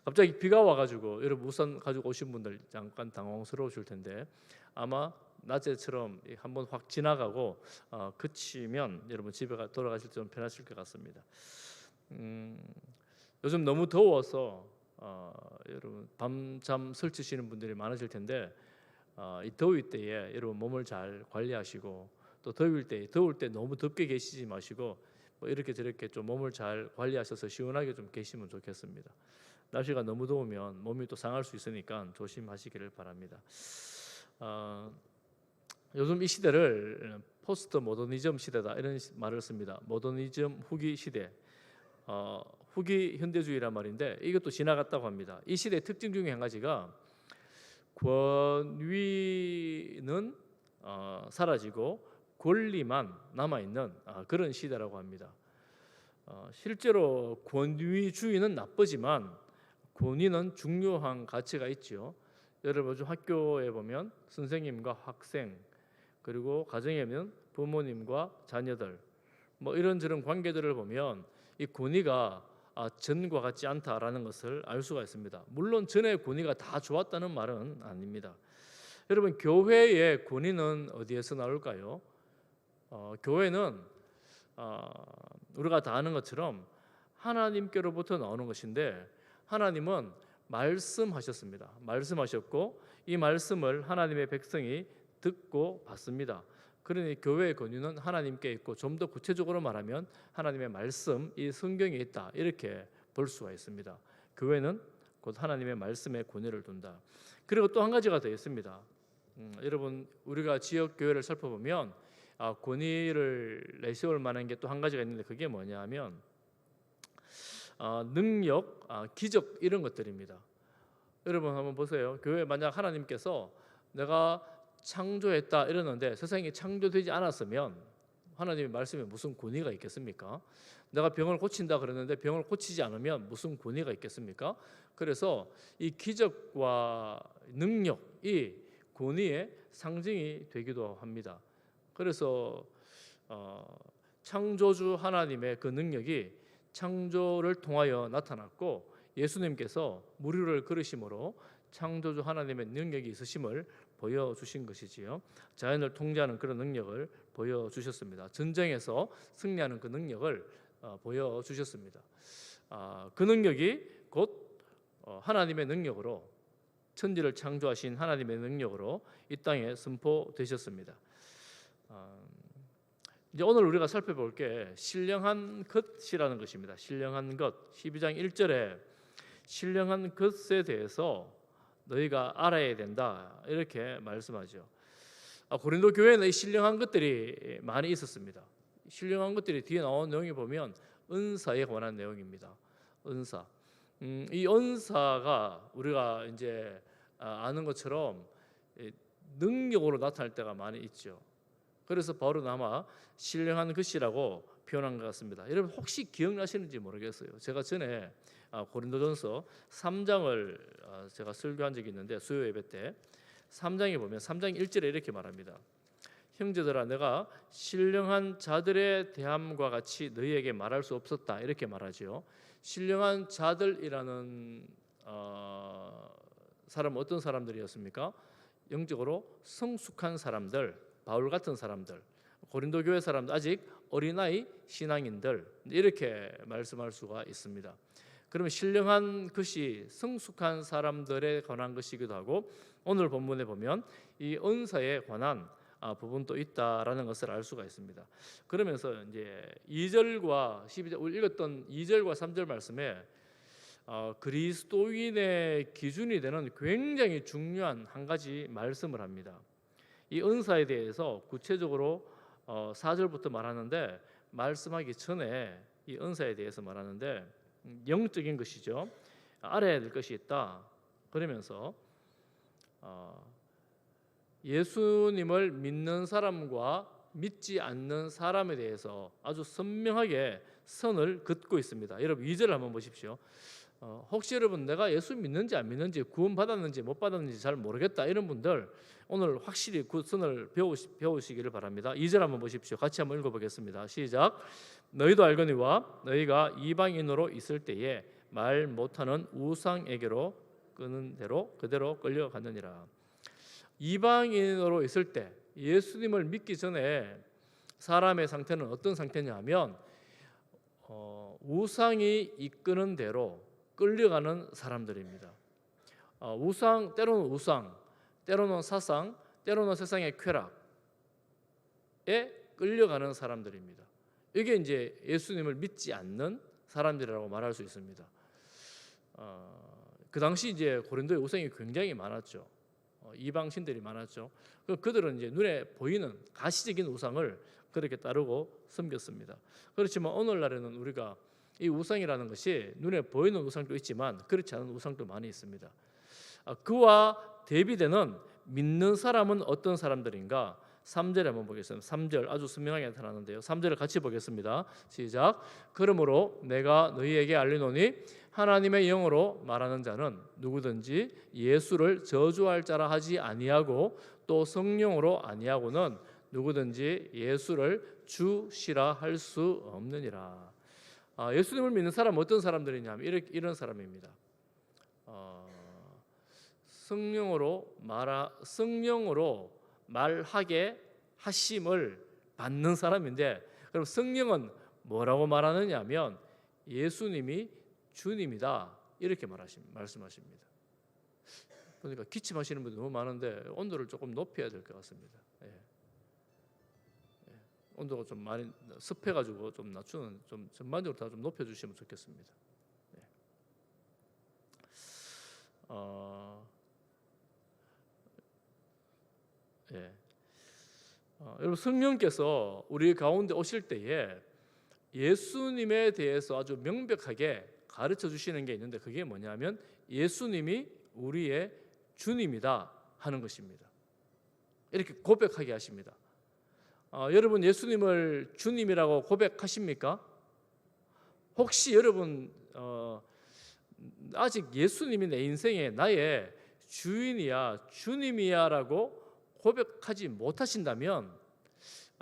갑자기 비가 와가지고 여러분 우산 가지고 오신 분들 잠깐 당황스러우실 텐데 아마 낮에처럼 한번 확 지나가고 그치면 여러분 집에 돌아가실 때 좀 편하실 것 같습니다. 요즘 너무 더워서 여러분 밤잠 설치시는 분들이 많으실 텐데 이 더위 때에 여러분 몸을 잘 관리하시고 또 더울 때 너무 덥게 계시지 마시고 뭐 이렇게 저렇게 좀 몸을 잘 관리하셔서 시원하게 좀 계시면 좋겠습니다. 날씨가 너무 더우면 몸이 또 상할 수 있으니까 조심하시기를 바랍니다. 요즘 이 시대를 포스트 모더니즘 시대다 이런 말을 씁니다. 모더니즘 후기 시대, 후기 현대주의란 말인데 이것도 지나갔다고 합니다. 이 시대의 특징 중에 한 가지가 권위는 사라지고 권리만 남아있는 그런 시대라고 합니다. 실제로 권위주의는 나쁘지만 권위는 중요한 가치가 있죠. 여러분 요즘 학교에 보면 선생님과 학생 그리고 가정에 보면 부모님과 자녀들 뭐 이런저런 관계들을 보면 이 권위가 전과 같지 않다라는 것을 알 수가 있습니다. 물론 전의 권위가 다 좋았다는 말은 아닙니다. 여러분 교회의 권위는 어디에서 나올까요? 교회는 우리가 다 아는 것처럼 하나님께로부터 나오는 것인데 하나님은 말씀하셨습니다. 말씀하셨고 이 말씀을 하나님의 백성이 듣고 받습니다. 그러니 교회의 권위는 하나님께 있고 좀 더 구체적으로 말하면 하나님의 말씀, 이 성경에 있다 이렇게 볼 수가 있습니다. 교회는 곧 하나님의 말씀에 권위를 둔다. 그리고 또 한 가지가 더 있습니다. 여러분 우리가 지역 교회를 살펴보면 권위를 내세울 만한 게 또 한 가지가 있는데 그게 뭐냐면 능력, 기적 이런 것들입니다. 여러분 한번 보세요. 교회 만약 하나님께서 내가 창조했다 이러는데 세상이 창조되지 않았으면 하나님의 말씀에 무슨 권위가 있겠습니까? 내가 병을 고친다 그러는데 병을 고치지 않으면 무슨 권위가 있겠습니까? 그래서 이 기적과 능력이 권위의 상징이 되기도 합니다. 그래서 창조주 하나님의 그 능력이 창조를 통하여 나타났고 예수님께서 무리를 걸으심으로 창조주 하나님의 능력이 있으심을 보여주신 것이지요. 자연을 통제하는 그런 능력을 보여주셨습니다. 전쟁에서 승리하는 그 능력을 보여주셨습니다. 그 능력이 곧 하나님의 능력으로 천지를 창조하신 하나님의 능력으로 이 땅에 선포되셨습니다. 이제 오늘 우리가 살펴볼 게 신령한 것이라는 것입니다. 신령한 것 12장 1절에 신령한 것에 대해서 너희가 알아야 된다 이렇게 말씀하죠. 고린도 교회는 이 신령한 것들이 많이 있었습니다. 신령한 것들이 뒤에 나온 내용이 보면 은사에 관한 내용입니다. 은사. 이 은사가 우리가 이제 아는 것처럼 능력으로 나타날 때가 많이 있죠. 그래서 바울은 아마 신령한 것이라고 표현한 것 같습니다. 여러분 혹시 기억나시는지 모르겠어요. 제가 전에 고린도전서 3장을 제가 설교한 적이 있는데 수요 예배 때 3장에 보면 3장 1절에 이렇게 말합니다. 형제들아 내가 신령한 자들의 대함과 같이 너희에게 말할 수 없었다 이렇게 말하죠. 신령한 자들이라는 사람은 어떤 사람들이었습니까? 영적으로 성숙한 사람들, 바울 같은 사람들, 고린도 교회 사람들, 아직 어린아이 신앙인들 이렇게 말씀할 수가 있습니다. 그러면 신령한 것이 성숙한 사람들에 관한 것이기도 하고 오늘 본문에 보면 이 은사에 관한 부분도 있다라는 것을 알 수가 있습니다. 그러면서 이제 2절과 12절 우리 읽었던 2절과 3절 말씀에 그리스도인의 기준이 되는 굉장히 중요한 한 가지 말씀을 합니다. 이 은사에 대해서 구체적으로 4절부터 말하는데 말씀하기 전에 이 은사에 대해서 말하는데 영적인 것이죠. 알아야 될 것이 있다. 그러면서 예수님을 믿는 사람과 믿지 않는 사람에 대해서 아주 선명하게 선을 긋고 있습니다. 여러분 2절을 한번 보십시오. 혹시 여러분 내가 예수 믿는지 안 믿는지 구원 받았는지 못 받았는지 잘 모르겠다 이런 분들 오늘 확실히 그 선을 배우시기를 바랍니다. 2절 한번 보십시오. 같이 한번 읽어보겠습니다. 시작. 너희도 알거니와 너희가 이방인으로 있을 때에 말 못하는 우상에게로 끄는 대로 그대로 끌려갔느니라. 이방인으로 있을 때 예수님을 믿기 전에 사람의 상태는 어떤 상태냐면 우상이 이끄는 대로 끌려가는 사람들입니다. 때로는 우상, 때로는 사상, 때로는 세상의 쾌락에 끌려가는 사람들입니다. 이게 이제 예수님을 믿지 않는 사람들이라고 말할 수 있습니다. 그 당시 이제 고린도에 우상이 굉장히 많았죠. 이방신들이 많았죠. 그들은 이제 눈에 보이는 가시적인 우상을 그렇게 따르고 섬겼습니다. 그렇지만 오늘날에는 우리가 이 우상이라는 것이 눈에 보이는 우상도 있지만 그렇지 않은 우상도 많이 있습니다. 그와 대비되는 믿는 사람은 어떤 사람들인가? 3절에 한번 보겠습니다. 3절 아주 선명하게 나타나는데요. 3절을 같이 보겠습니다. 시작. 그러므로 내가 너희에게 알리노니 하나님의 영으로 말하는 자는 누구든지 예수를 저주할 자라 하지 아니하고 또 성령으로 아니하고는 누구든지 예수를 주시라 할 수 없느니라. 예수님을 믿는 사람은 어떤 사람들이냐면 이런 사람입니다. 성령으로 말하게 하심을 받는 사람인데, 그럼 성령은 뭐라고 말하느냐면 예수님이 주님이다 이렇게 말씀하십니다. 그러니까 기침하시는 분들 너무 많은데 온도를 조금 높여야 될 것 같습니다. 온도가 좀 많이 습해가지고 좀 낮추는, 좀 전반적으로 다 좀 높여주시면 좋겠습니다. 여러분, 성령께서 우리 가운데 오실 때에 예수님에 대해서 아주 명백하게 가르쳐 주시는 게 있는데, 그게 뭐냐면 예수님이 우리의 주님이다 하는 것입니다. 이렇게 고백하게 하십니다. 여러분, 예수님을 주님이라고 고백하십니까? 혹시 여러분 아직 예수님이 내 인생의 나의 주인이야, 주님이야 라고 고백하지 못하신다면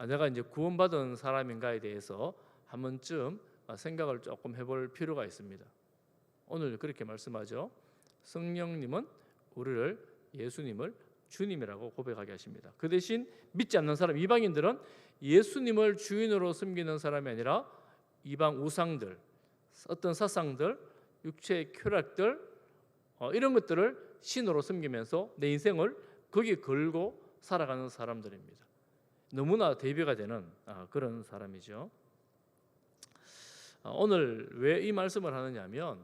내가 이제 구원받은 사람인가에 대해서 한 번쯤 생각을 조금 해볼 필요가 있습니다. 오늘 그렇게 말씀하죠. 성령님은 우리를, 예수님을 주님이라고 고백하게 하십니다. 그 대신 믿지 않는 사람, 이방인들은 예수님을 주인으로 섬기는 사람이 아니라 이방 우상들, 어떤 사상들, 육체의 쾌락들, 이런 것들을 신으로 섬기면서 내 인생을 거기에 걸고 살아가는 사람들입니다. 너무나 대비가 되는 그런 사람이죠. 오늘 왜 이 말씀을 하느냐면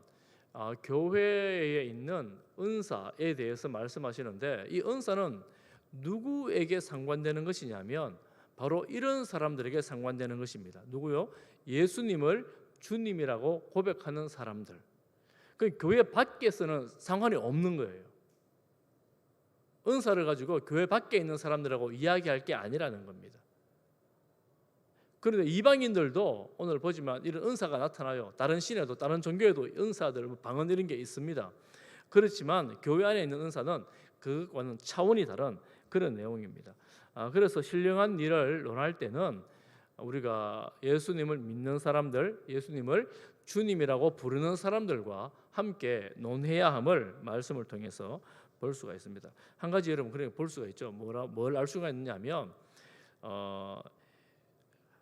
교회에 있는 은사에 대해서 말씀하시는데, 이 은사는 누구에게 상관되는 것이냐면 바로 이런 사람들에게 상관되는 것입니다. 누구요? 예수님을 주님이라고 고백하는 사람들. 그 교회 밖에서는 상관이 없는 거예요. 은사를 가지고 교회 밖에 있는 사람들하고 이야기할 게 아니라는 겁니다. 그런데 이방인들도 오늘 보지만 이런 은사가 나타나요. 다른 신에도, 다른 종교에도 은사들, 방언 이런 게 있습니다. 그렇지만 교회 안에 있는 은사는 그것과는 차원이 다른 그런 내용입니다. 그래서 신령한 일을 논할 때는 우리가 예수님을 믿는 사람들, 예수님을 주님이라고 부르는 사람들과 함께 논해야 함을 말씀을 통해서 볼 수가 있습니다. 한 가지 여러분 그렇게 볼 수가 있죠. 뭘 알 수가 있느냐면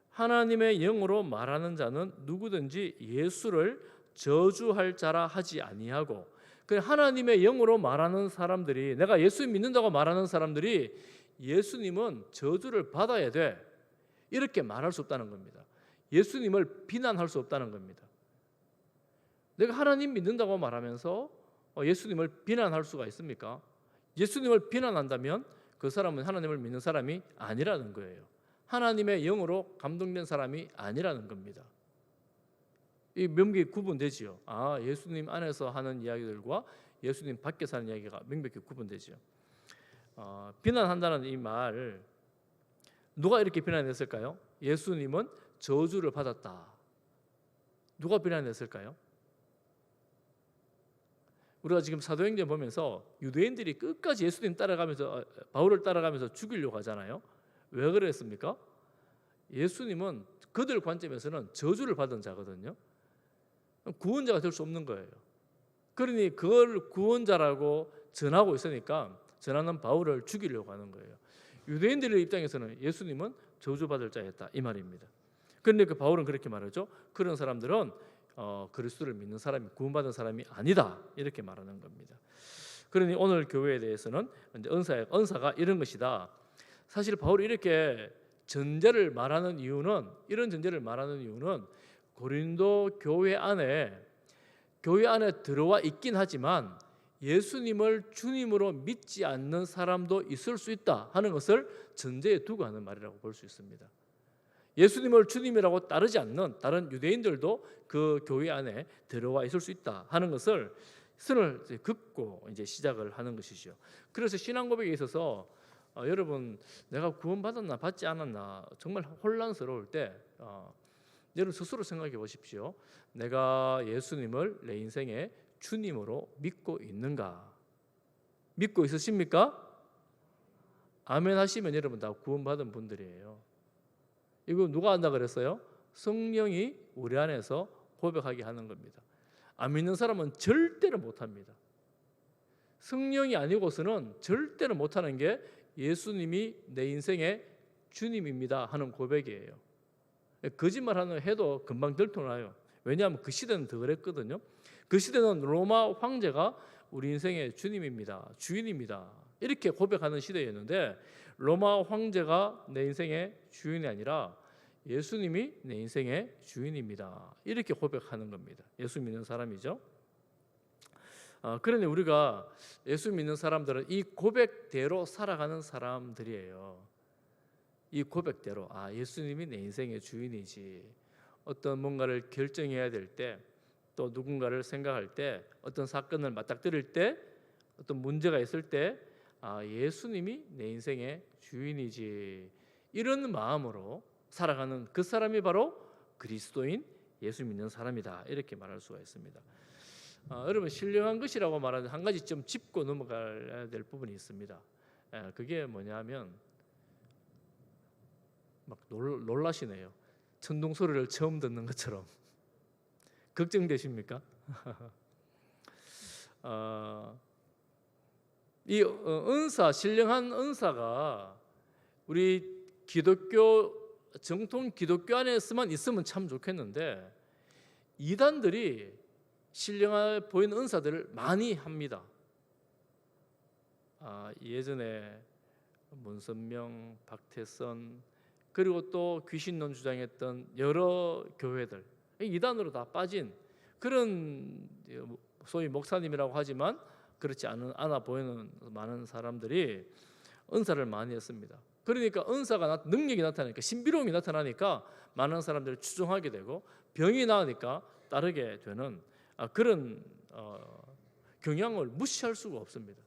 하나님의 영으로 말하는 자는 누구든지 예수를 저주할 자라 하지 아니하고, 하나님의 영으로 말하는 사람들이, 내가 예수 믿는다고 말하는 사람들이 예수님은 저주를 받아야 돼 이렇게 말할 수 없다는 겁니다. 예수님을 비난할 수 없다는 겁니다. 내가 하나님 믿는다고 말하면서 예수님을 비난할 수가 있습니까? 예수님을 비난한다면 그 사람은 하나님을 믿는 사람이 아니라는 거예요. 하나님의 영으로 감동된 사람이 아니라는 겁니다. 이 명백히 구분되지요. 예수님 안에서 하는 이야기들과 예수님 밖에서 하는 이야기가 명백히 구분되지요. 비난한다는 이 말, 누가 이렇게 비난했을까요? 예수님은 저주를 받았다. 누가 비난했을까요? 우리가 지금 사도행전 보면서 유대인들이 끝까지 예수님 따라가면서, 바울을 따라가면서 죽이려고 하잖아요. 왜 그랬습니까? 예수님은 그들 관점에서는 저주를 받은 자거든요. 구원자가 될 수 없는 거예요. 그러니 그걸 구원자라고 전하고 있으니까 전하는 바울을 죽이려고 하는 거예요. 유대인들의 입장에서는 예수님은 저주받을 자였다 이 말입니다. 그런데 그 바울은 그렇게 말하죠. 그런 사람들은 그리스도를 믿는 사람이 구원받은 사람이 아니다 이렇게 말하는 겁니다. 그러니 오늘 교회에 대해서는 이제 은사가 이런 것이다. 사실 바울이 이렇게 전제를 말하는 이유는 이런 전제를 말하는 이유는 고린도 교회 안에 들어와 있긴 하지만 예수님을 주님으로 믿지 않는 사람도 있을 수 있다 하는 것을 전제에 두고 하는 말이라고 볼 수 있습니다. 예수님을 주님이라고 따르지 않는 다른 유대인들도 그 교회 안에 들어와 있을 수 있다 하는 것을 선을 긋고 이제 시작을 하는 것이죠. 그래서 신앙 고백에 있어서 여러분 내가 구원받았나 받지 않았나 정말 혼란스러울 때 여러분 스스로 생각해 보십시오. 내가 예수님을 내 인생의 주님으로 믿고 있는가? 믿고 있으십니까? 아멘 하시면 여러분 다 구원받은 분들이에요. 이거 누가 한다 그랬어요? 성령이 우리 안에서 고백하게 하는 겁니다. 안 믿는 사람은 절대로 못합니다. 성령이 아니고서는 절대로 못하는 게 예수님이 내 인생의 주님입니다 하는 고백이에요. 거짓말하는 해도 금방 들통나요. 왜냐하면 그 시대는 더 그랬거든요. 그 시대는 로마 황제가 우리 인생의 주님입니다, 주인입니다 이렇게 고백하는 시대였는데 로마 황제가 내 인생의 주인이 아니라 예수님이 내 인생의 주인입니다 이렇게 고백하는 겁니다. 예수 믿는 사람이죠. 그러니 우리가 예수 믿는 사람들은 이 고백대로 살아가는 사람들이에요. 이 고백대로 예수님이 내 인생의 주인이지. 어떤 뭔가를 결정해야 될 때, 또 누군가를 생각할 때, 어떤 사건을 맞닥뜨릴 때, 어떤 문제가 있을 때 예수님이 내 인생의 주인이지. 이런 마음으로 살아가는 그 사람이 바로 그리스도인 예수 믿는 사람이다 이렇게 말할 수가 있습니다. 여러분 신령한 것이라고 말하는 한 가지 좀 짚고 넘어가야 될 부분이 있습니다. 그게 뭐냐면 막 놀라시네요. 천둥 소리를 처음 듣는 것처럼 걱정되십니까? 이 은사, 신령한 은사가 우리 정통 기독교 안에서만 있으면 참 좋겠는데 이단들이 신령해 보이는 은사들을 많이 합니다. 예전에 문선명, 박태선 그리고 또 귀신론 주장했던 여러 교회들 이단으로 다 빠진 그런 소위 목사님이라고 하지만 그렇지 않아 보이는 많은 사람들이 은사를 많이 했습니다. 그러니까 은사가 능력이 나타나니까 신비로움이 나타나니까 많은 사람들이 추종하게 되고 병이 나으니까 따르게 되는 그런 경향을 무시할 수가 없습니다.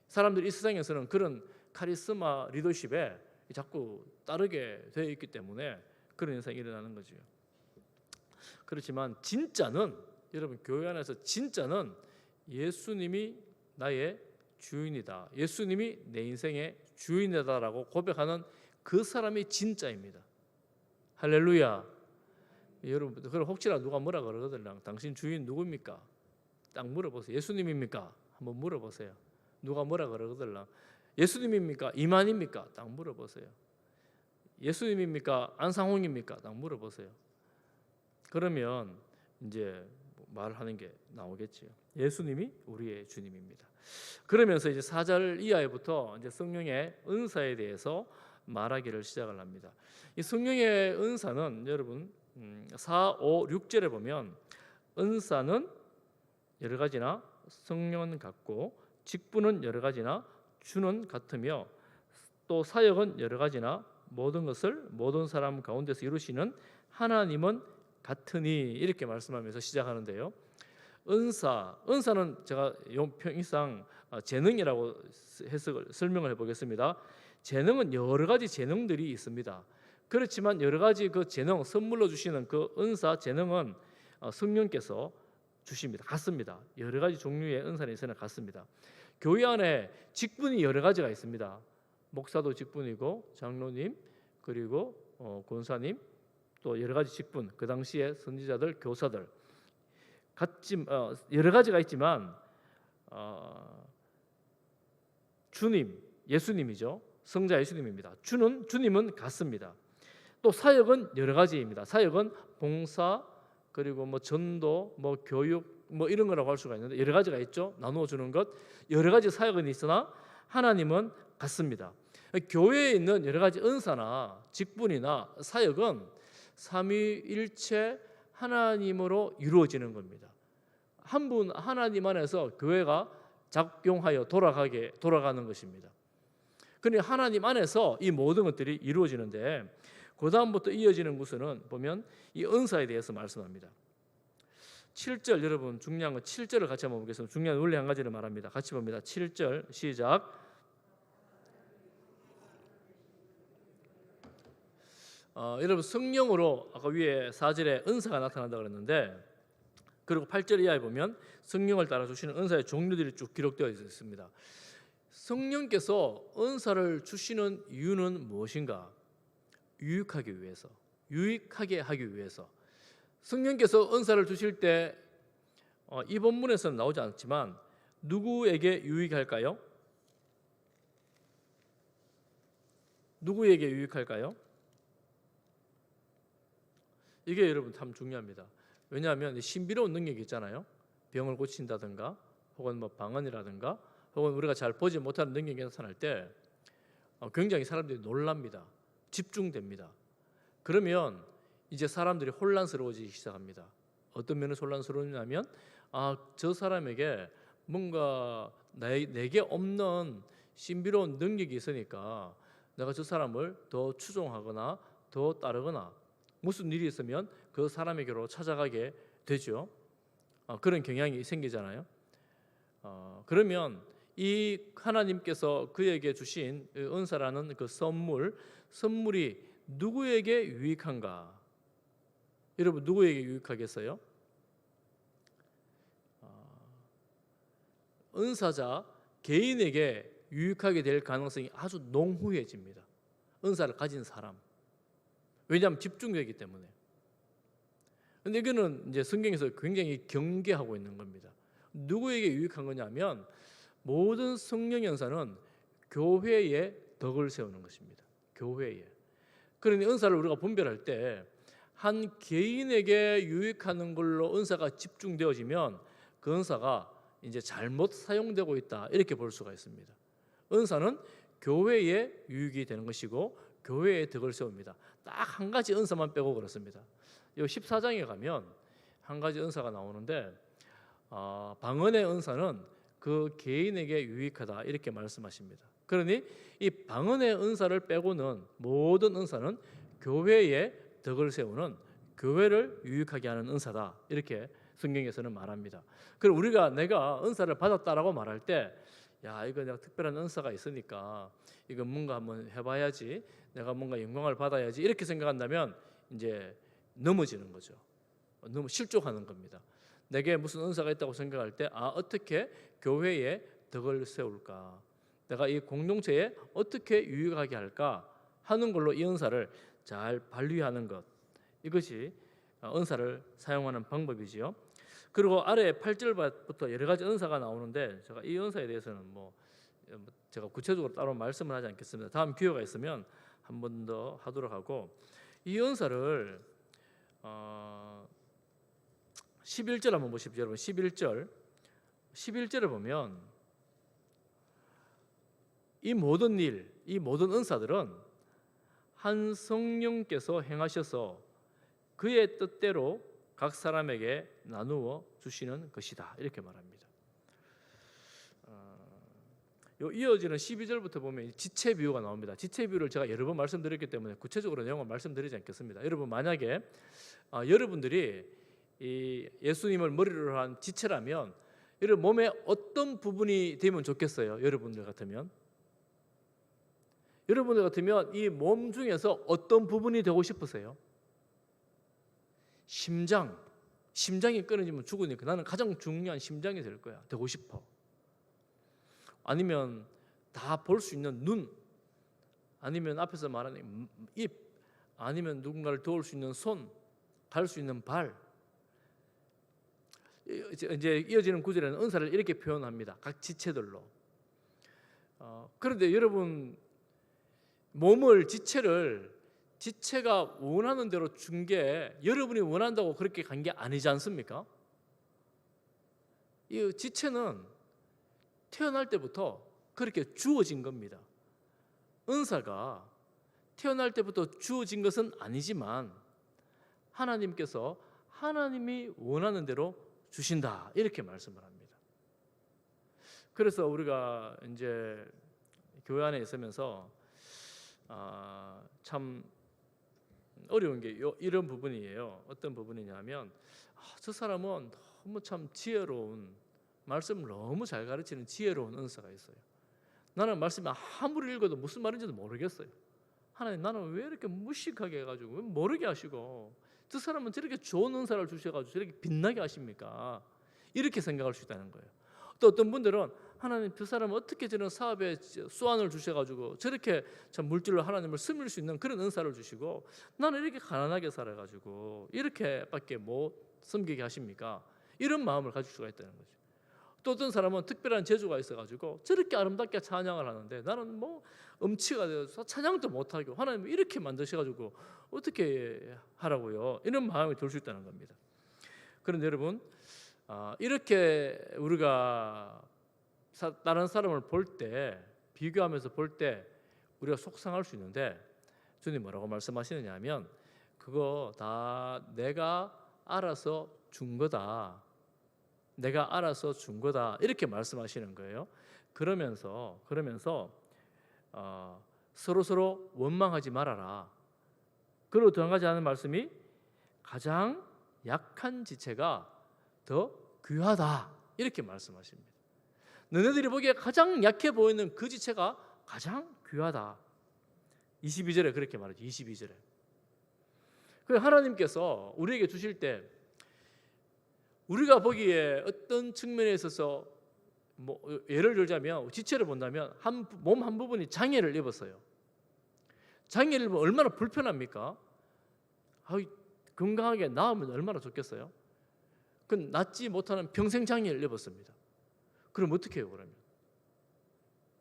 사람들이 이 세상에서는 그런 카리스마 리더십에 자꾸 따르게 되어 있기 때문에 그런 현상이 일어나는 거죠. 그렇지만 진짜는 여러분 교회 안에서 진짜는 예수님이 나의 주인이다. 예수님이 내 인생의 주인이다라고 고백하는 그 사람이 진짜입니다. 할렐루야. 여러분 그럼 혹시나 누가 뭐라 그러거든요. 당신 주인 누굽니까? 딱 물어보세요. 예수님입니까? 한번 물어보세요. 누가 뭐라 그러거든요. 예수님입니까? 이만입니까? 딱 물어보세요. 예수님입니까? 안상홍입니까? 딱 물어보세요. 그러면 이제 말하는 게 나오겠지요. 예수님이 우리의 주님입니다. 그러면서 이제 4절 이하부터 이제 성령의 은사에 대해서 말하기를 시작을 합니다. 이 성령의 은사는 여러분 4, 5, 6절에 보면 은사는 여러 가지나 성령은 같고 직분은 여러 가지나 주는 같으며 또 사역은 여러 가지나 모든 것을 모든 사람 가운데서 이루시는 하나님은 같으니 이렇게 말씀하면서 시작하는데요. 은사는 제가 용평이상 재능이라고 설명을 해보겠습니다. 재능은 여러 가지 재능들이 있습니다. 그렇지만 여러 가지 그 재능 선물로 주시는 그 은사 재능은 성령께서 주십니다. 같습니다. 여러 가지 종류의 은사는 있으나 같습니다. 교회 안에 직분이 여러 가지가 있습니다. 목사도 직분이고 장로님 그리고 권사님 또 여러 가지 직분 그 당시에 선지자들 교사들 여러 가지가 있지만 주님, 예수님이죠. 성자 예수님입니다. 주님은 같습니다. 또 사역은 여러 가지입니다. 사역은 봉사, 그리고 뭐 전도, 뭐 교육, 뭐 이런 거라고 할 수가 있는데 여러 가지가 있죠. 나누어 주는 것, 여러 가지 사역은 있으나 하나님은 같습니다. 교회에 있는 여러 가지 은사나 직분이나 사역은 삼위일체 하나님으로 이루어지는 겁니다. 한 분 하나님 안에서 교회가 작용하여 돌아가는 것입니다. 그러니 하나님 안에서 이 모든 것들이 이루어지는데 그 다음부터 이어지는 구절은 보면 이 은사에 대해서 말씀합니다. 7절, 여러분 중요한 건 7절을 같이 한번 보겠습니다. 중요한 원리 한 가지를 말합니다. 같이 봅니다. 7절 시작. 여러분 성령으로 아까 위에 4절에 은사가 나타난다 그랬는데, 그리고 8절 이하에 보면 성령을 따라 주시는 은사의 종류들이 쭉 기록되어 있습니다. 성령께서 은사를 주시는 이유는 무엇인가? 유익하게 하기 위해서. 성령께서 은사를 주실 때 이 본문에서는 나오지 않지만 누구에게 유익할까요? 누구에게 유익할까요? 이게 여러분 참 중요합니다. 왜냐하면 신비로운 능력이 있잖아요. 병을 고친다든가 혹은 뭐 방언이라든가 혹은 우리가 잘 보지 못하는 능력이 나타날 때 굉장히 사람들이 놀랍니다. 집중됩니다. 그러면 이제 사람들이 혼란스러워지기 시작합니다. 어떤 면에서 혼란스러우냐면 저 사람에게 뭔가 내게 없는 신비로운 능력이 있으니까 내가 저 사람을 더 추종하거나 더 따르거나 무슨 일이 있으면 그 사람에게로 찾아가게 되죠. 그런 경향이 생기잖아요. 그러면 이 하나님께서 그에게 주신 은사라는 그 선물이 누구에게 유익한가? 여러분 누구에게 유익하겠어요? 은사자 개인에게 유익하게 될 가능성이 아주 농후해집니다. 은사를 가진 사람. 왜냐하면 집중되기 때문에. 근데 이거는 이제 성경에서 굉장히 경계하고 있는 겁니다. 누구에게 유익한 거냐면 모든 성령 연사는 교회에 덕을 세우는 것입니다. 교회에. 그러니 은사를 우리가 분별할 때 한 개인에게 유익하는 걸로 은사가 집중되어지면 그 은사가 이제 잘못 사용되고 있다 이렇게 볼 수가 있습니다. 은사는 교회에 유익이 되는 것이고 교회에 덕을 세웁니다. 딱 한 가지 은사만 빼고 그렇습니다. 이 14장에 가면 한 가지 은사가 나오는데 방언의 은사는 그 개인에게 유익하다 이렇게 말씀하십니다. 그러니 이 방언의 은사를 빼고는 모든 은사는 교회에 덕을 세우는 교회를 유익하게 하는 은사다 이렇게 성경에서는 말합니다. 그리고 우리가 내가 은사를 받았다라고 말할 때 이거 내가 특별한 은사가 있으니까 이거 뭔가 한번 해봐야지, 내가 뭔가 영광을 받아야지 이렇게 생각한다면 이제 넘어지는 거죠. 너무 실족하는 겁니다. 내게 무슨 은사가 있다고 생각할 때 어떻게 교회에 덕을 세울까, 내가 이 공동체에 어떻게 유익하게 할까 하는 걸로 이 은사를 잘 발휘하는 것, 이것이 은사를 사용하는 방법이지요. 그리고 아래 8절부터 여러 가지 은사가 나오는데 제가 이 은사에 대해서는 제가 구체적으로 따로 말씀을 하지 않겠습니다. 다음 기회가 있으면 한 번 더 하도록 하고, 이 은사를 11절 한번 보십시오. 여러분 11절을 보면 이 모든 은사들은 한 성령께서 행하셔서 그의 뜻대로 각 사람에게 나누어 주시는 것이다 이렇게 말합니다. 이어지는 12절부터 보면 지체 비유가 나옵니다. 지체 비유를 제가 여러 번 말씀드렸기 때문에 구체적으로 내용을 말씀드리지 않겠습니다. 여러분 만약에 여러분들이 이 예수님을 머리로 한 지체라면 여러분 몸에 어떤 부분이 되면 좋겠어요? 여러분들 같으면 이 몸 중에서 어떤 부분이 되고 싶으세요? 심장이 끊어지면 죽으니까 나는 가장 중요한 심장이 될 거야. 되고 싶어. 아니면 다 볼 수 있는 눈, 아니면 앞에서 말하는 입, 아니면 누군가를 도울 수 있는 손, 갈 수 있는 발. 이제 이어지는 구절에는 은사를 이렇게 표현합니다. 각 지체들로. 그런데 여러분, 몸을 지체가 원하는 대로 준 게 여러분이 원한다고 그렇게 간 게 아니지 않습니까? 이 지체는 태어날 때부터 그렇게 주어진 겁니다. 은사가 태어날 때부터 주어진 것은 아니지만 하나님께서 하나님이 원하는 대로 주신다, 이렇게 말씀을 합니다. 그래서 우리가 이제 교회 안에 있으면서 참 어려운 게 이런 부분이에요. 어떤 부분이냐면 저 사람은 너무 참 지혜로운, 말씀을 너무 잘 가르치는 지혜로운 은사가 있어요. 나는 말씀을 아무리 읽어도 무슨 말인지도 모르겠어요. 하나님, 나는 왜 이렇게 무식하게 해가지고 왜 모르게 하시고 저 사람은 저렇게 좋은 은사를 주셔가지고 저렇게 빛나게 하십니까? 이렇게 생각할 수 있다는 거예요. 또 어떤 분들은 하나님, 저 사람은 어떻게 저런 사업에 수완을 주셔가지고 저렇게 참 물질로 하나님을 섬길 수 있는 그런 은사를 주시고 나는 이렇게 가난하게 살아가지고 이렇게밖에 못 섬기게 하십니까? 이런 마음을 가질 수가 있다는 거죠. 또 어떤 사람은 특별한 재주가 있어가지고 저렇게 아름답게 찬양을 하는데 나는 뭐 음치가 되어서 찬양도 못하고 하나님 이렇게 만드셔가지고 어떻게 하라고요? 이런 마음이 들 수 있다는 겁니다. 그런데 여러분, 이렇게 우리가 다른 사람을 볼 때, 비교하면서 볼 때 우리가 속상할 수 있는데 주님 뭐라고 말씀하시느냐 하면 그거 다 내가 알아서 준 거다. 내가 알아서 준 거다, 이렇게 말씀하시는 거예요. 그러면서 서로 원망하지 말아라. 그리고 더 한 가지 하는 말씀이 가장 약한 지체가 더 귀하다, 이렇게 말씀하십니다. 너네들이 보기에 가장 약해 보이는 그 지체가 가장 귀하다. 22절에 그렇게 말하죠. 22절에. 그래서 하나님께서 우리에게 주실 때 우리가 보기에 어떤 측면에 있어서 뭐 예를 들자면 지체를 본다면 몸 한 부분이 장애를 입었어요. 장애를 입으면 얼마나 불편합니까? 건강하게 나으면 얼마나 좋겠어요? 그 낫지 못하는 평생 장애를 입었습니다. 그럼 어떻게 해요? 그러면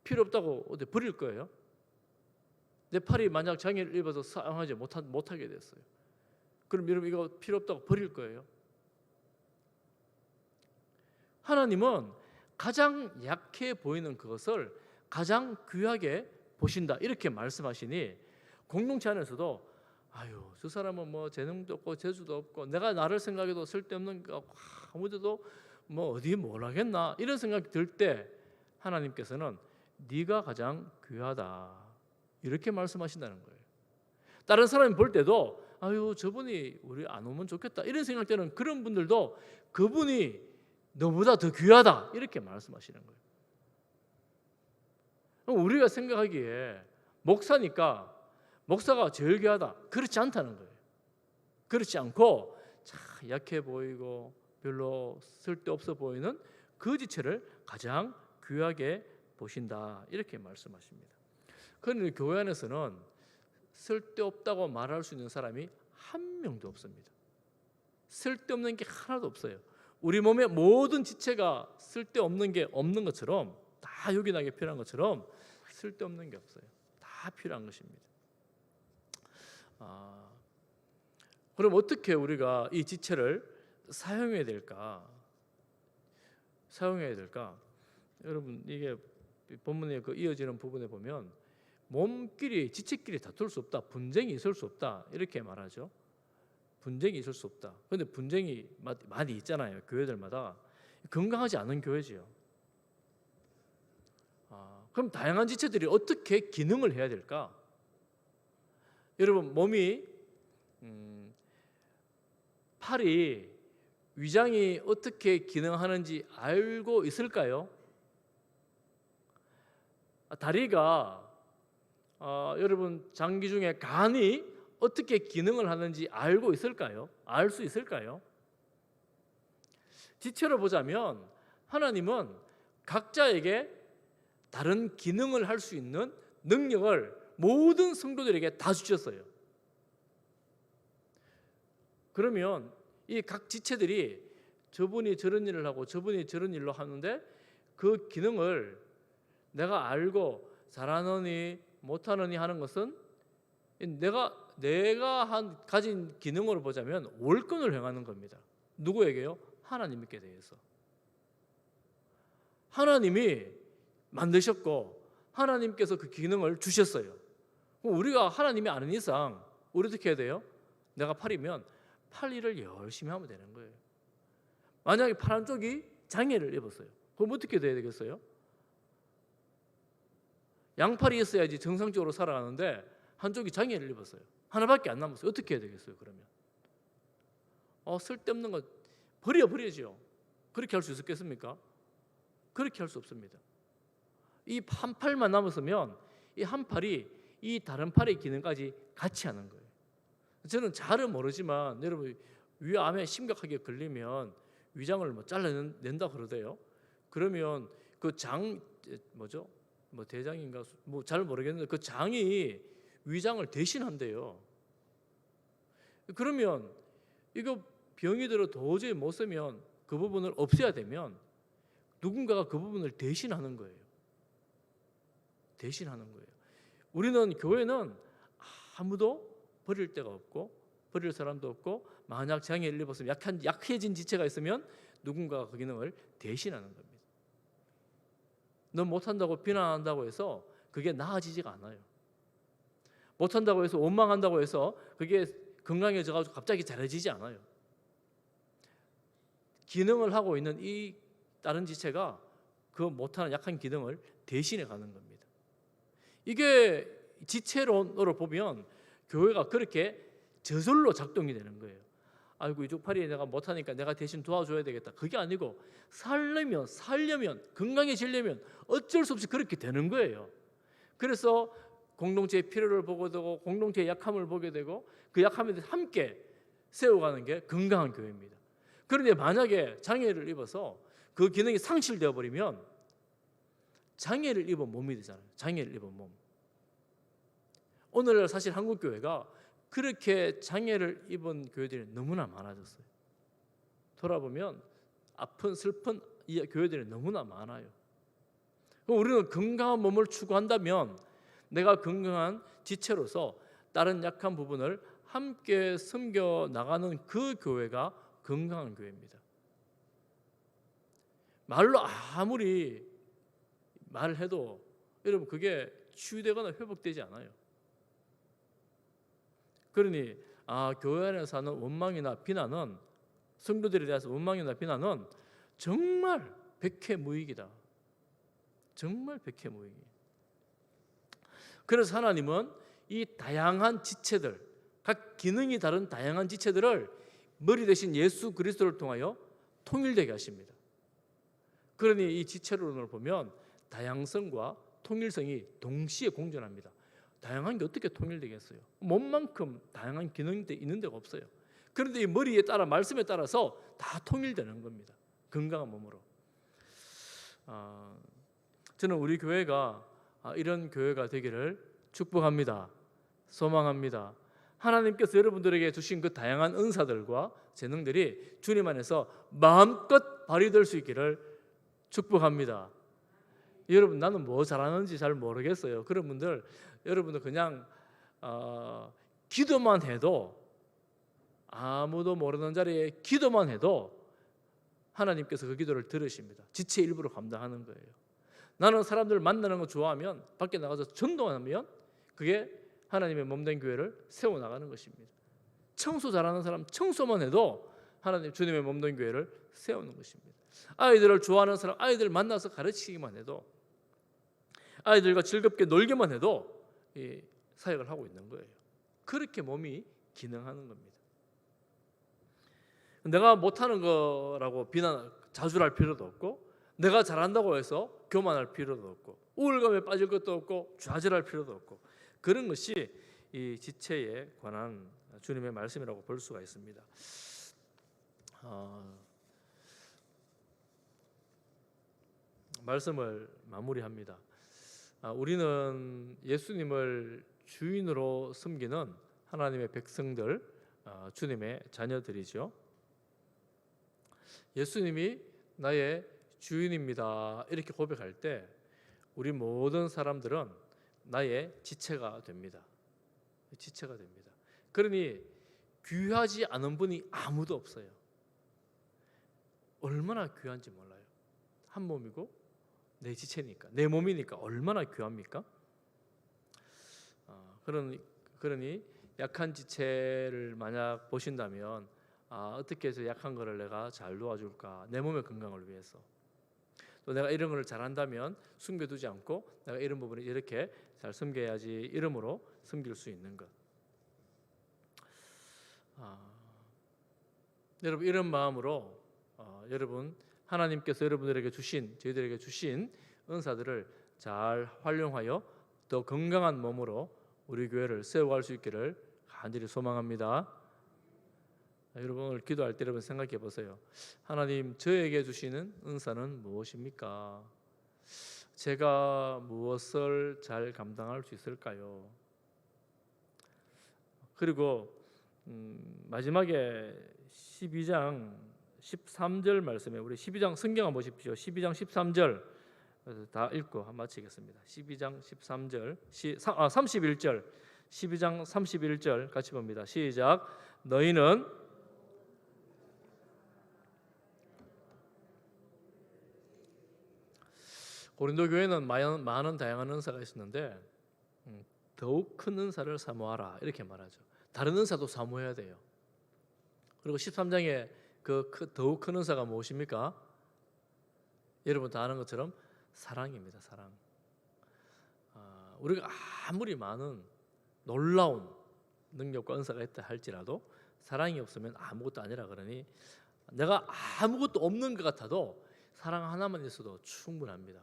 필요 없다고 어디 버릴 거예요? 내 팔이 만약 장애를 입어서 사용하지 못하게 됐어요. 그럼 여러분 이거 필요 없다고 버릴 거예요? 하나님은 가장 약해 보이는 그것을 가장 귀하게 보신다, 이렇게 말씀하시니 공동체 안에서도 저 사람은 뭐 재능도 없고 재주도 없고 내가 나를 생각해도 쓸데없는 거 아무데도 뭐 어디 뭘 하겠나, 이런 생각이 들 때 하나님께서는 네가 가장 귀하다, 이렇게 말씀하신다는 거예요. 다른 사람이 볼 때도 저분이 우리 안 오면 좋겠다, 이런 생각 때는 그런 분들도 그분이 너보다 더 귀하다, 이렇게 말씀하시는 거예요. 우리가 생각하기에 목사니까 목사가 제일 귀하다, 그렇지 않다는 거예요. 그렇지 않고 참 약해 보이고 별로 쓸데없어 보이는 그 지체를 가장 귀하게 보신다, 이렇게 말씀하십니다. 그런데 교회 안에서는 쓸데없다고 말할 수 있는 사람이 한 명도 없습니다. 쓸데없는 게 하나도 없어요. 우리 몸의 모든 지체가 쓸데없는 게 없는 것처럼, 다 요긴하게 필요한 것처럼 쓸데없는 게 없어요. 다 필요한 것입니다. 그럼 어떻게 우리가 이 지체를 사용해야 될까? 여러분, 이게 본문에 그 이어지는 부분에 보면 몸끼리, 지체끼리 다툴 수 없다, 분쟁이 있을 수 없다, 이렇게 말하죠. 분쟁이 있을 수 없다. 그런데 분쟁이 많이 있잖아요. 교회들마다. 건강하지 않은 교회지요. 그럼 다양한 지체들이 어떻게 기능을 해야 될까? 여러분, 몸이 팔이, 위장이 어떻게 기능하는지 알고 있을까요? 다리가 여러분 장기 중에 간이 어떻게 기능을 하는지 알고 있을까요? 알 수 있을까요? 지체로 보자면 하나님은 각자에게 다른 기능을 할 수 있는 능력을 모든 성도들에게 다 주셨어요. 그러면 이 각 지체들이 저분이 저런 일을 하고 저분이 저런 일로 하는데 그 기능을 내가 알고 잘하느니 못하느니 하는 것은 내가 가진 기능으로 보자면 월권을 행하는 겁니다. 누구에게요? 하나님께 대해서. 하나님이 만드셨고 하나님께서 그 기능을 주셨어요. 우리가 하나님이 아는 이상 우리 어떻게 해야 돼요? 내가 팔이면 팔 일을 열심히 하면 되는 거예요. 만약에 팔 한쪽이 장애를 입었어요. 그럼 어떻게 돼야 되겠어요? 양팔이 있어야지 정상적으로 살아가는데 한쪽이 장애를 입었어요. 하나밖에 안 남았어요. 어떻게 해야 되겠어요? 그러면 쓸데없는 거 버려야죠. 그렇게 할 수 있었겠습니까? 그렇게 할 수 없습니다. 이 한 팔만 남았으면 이 한 팔이 이 다른 팔의 기능까지 같이 하는 거예요. 저는 잘은 모르지만 여러분 위암에 심각하게 걸리면 위장을 뭐 잘라낸다 그러대요. 그러면 그 장 뭐죠? 뭐 대장인가 뭐 잘 모르겠는데 그 장이 위장을 대신한대요. 그러면 이거 병이 들어 도저히 못 쓰면 그 부분을 없애야 되면 누군가가 그 부분을 대신하는 거예요. 대신하는 거예요. 우리는 교회는 아무도 버릴 데가 없고 버릴 사람도 없고 만약 장애를 입었으면 약해진 지체가 있으면 누군가가 그 기능을 대신하는 겁니다. 너 못한다고 비난한다고 해서 그게 나아지지가 않아요. 못한다고 해서 원망한다고 해서 그게 건강해져가지고 갑자기 잘해지지 않아요. 기능을 하고 있는 이 다른 지체가 그 못하는 약한 기능을 대신해 가는 겁니다. 이게 지체론으로 보면 교회가 그렇게 저절로 작동이 되는 거예요. 아이고 이쪽 팔이 내가 못하니까 내가 대신 도와줘야 되겠다. 그게 아니고 살려면 건강해지려면 어쩔 수 없이 그렇게 되는 거예요. 그래서 공동체의 필요를 보게 되고 공동체의 약함을 보게 되고 그 약함에 대해서 함께 세워가는 게 건강한 교회입니다. 그런데 만약에 장애를 입어서 그 기능이 상실되어 버리면 장애를 입은 몸이 되잖아요. 장애를 입은 몸. 오늘날 사실 한국 교회가 그렇게 장애를 입은 교회들이 너무나 많아졌어요. 돌아보면 아픈 슬픈 이 교회들이 너무나 많아요. 그럼 우리는 건강한 몸을 추구한다면 내가 건강한 지체로서 다른 약한 부분을 함께 섬겨 나가는 그 교회가 건강한 교회입니다. 말로 아무리 말을 해도 여러분 그게 치유되거나 회복되지 않아요. 그러니 교회 안에서 하는 원망이나 비난은 성도들에 대해서 원망이나 비난은 정말 백해무익이다. 정말 백해무익이에요. 그래서 하나님은 이 다양한 지체들, 각 기능이 다른 다양한 지체들을 머리 대신 예수 그리스도를 통하여 통일되게 하십니다. 그러니 이 지체론을 보면 다양성과 통일성이 동시에 공존합니다. 다양한 게 어떻게 통일되겠어요? 몸만큼 다양한 기능이 있는 데가 없어요. 그런데 이 머리에 따라 말씀에 따라서 다 통일되는 겁니다. 건강한 몸으로. 저는 우리 교회가 이런 교회가 되기를 축복합니다. 소망합니다. 하나님께서 여러분들에게 주신 그 다양한 은사들과 재능들이 주님 안에서 마음껏 발휘될 수 있기를 축복합니다. 여러분 나는 뭐 잘하는지 잘 모르겠어요. 그런 분들 여러분들 그냥 기도만 해도 아무도 모르는 자리에 기도만 해도 하나님께서 그 기도를 들으십니다. 지체 일부러 감당하는 거예요. 나는 사람들 만나는 거 좋아하면 밖에 나가서 전도하면 그게 하나님의 몸된 교회를 세워나가는 것입니다. 청소 잘하는 사람 청소만 해도 하나님 주님의 몸된 교회를 세우는 것입니다. 아이들을 좋아하는 사람 아이들 만나서 가르치기만 해도 아이들과 즐겁게 놀기만 해도 이 사역을 하고 있는 거예요. 그렇게 몸이 기능하는 겁니다. 내가 못하는 거라고 자주할 필요도 없고 내가 잘한다고 해서 교만할 필요도 없고 우울감에 빠질 것도 없고 좌절할 필요도 없고 그런 것이 이 지체에 관한 주님의 말씀이라고 볼 수가 있습니다. 말씀을 마무리합니다. 우리는 예수님을 주인으로 섬기는 하나님의 백성들, 주님의 자녀들이죠. 예수님이 나의 주인입니다. 이렇게 고백할 때 우리 모든 사람들은 나의 지체가 됩니다. 지체가 됩니다. 그러니 귀하지 않은 분이 아무도 없어요. 얼마나 귀한지 몰라요. 한 몸이고 내 지체니까, 내 몸이니까 얼마나 귀합니까? 그러니 약한 지체를 만약 보신다면 어떻게 해서 약한 거를 내가 잘 도와줄까? 내 몸의 건강을 위해서. 또 내가 이런 걸 잘한다면 숨겨두지 않고 내가 이런 부분을 이렇게 잘 섬겨야지, 이름으로 섬길 수 있는 것. 여러분, 이런 마음으로 여러분 하나님께서 여러분들에게 주신, 저희들에게 주신 은사들을 잘 활용하여 더 건강한 몸으로 우리 교회를 세워갈 수 있기를 간절히 소망합니다. 여러분, 오늘 기도할 때 여러분 생각해 보세요. 하나님, 저에게 주시는 은사는 무엇입니까? 제가 무엇을 잘 감당할 수 있을까요? 그리고 마지막에 12장 13절 말씀에, 우리 12장 성경 한번 보십시오. 12장 13절 다 읽고 마치겠습니다. 12장 13절 31절 12장 31절 같이 봅니다. 시작. 너희는 고린도 교회는 많은 다양한 은사가 있었는데 더욱 큰 은사를 사모하라 이렇게 말하죠. 다른 은사도 사모해야 돼요. 그리고 13장에 그 더욱 큰 은사가 무엇입니까? 여러분 다 아는 것처럼 사랑입니다. 사랑. 우리가 아무리 많은 놀라운 능력과 은사가 있다 할지라도 사랑이 없으면 아무것도 아니라 그러니, 내가 아무것도 없는 것 같아도 사랑 하나만 있어도 충분합니다.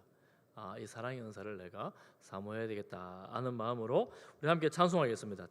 이 사랑의 은사를 내가 사모해야 되겠다 하는 마음으로 우리 함께 찬송하겠습니다.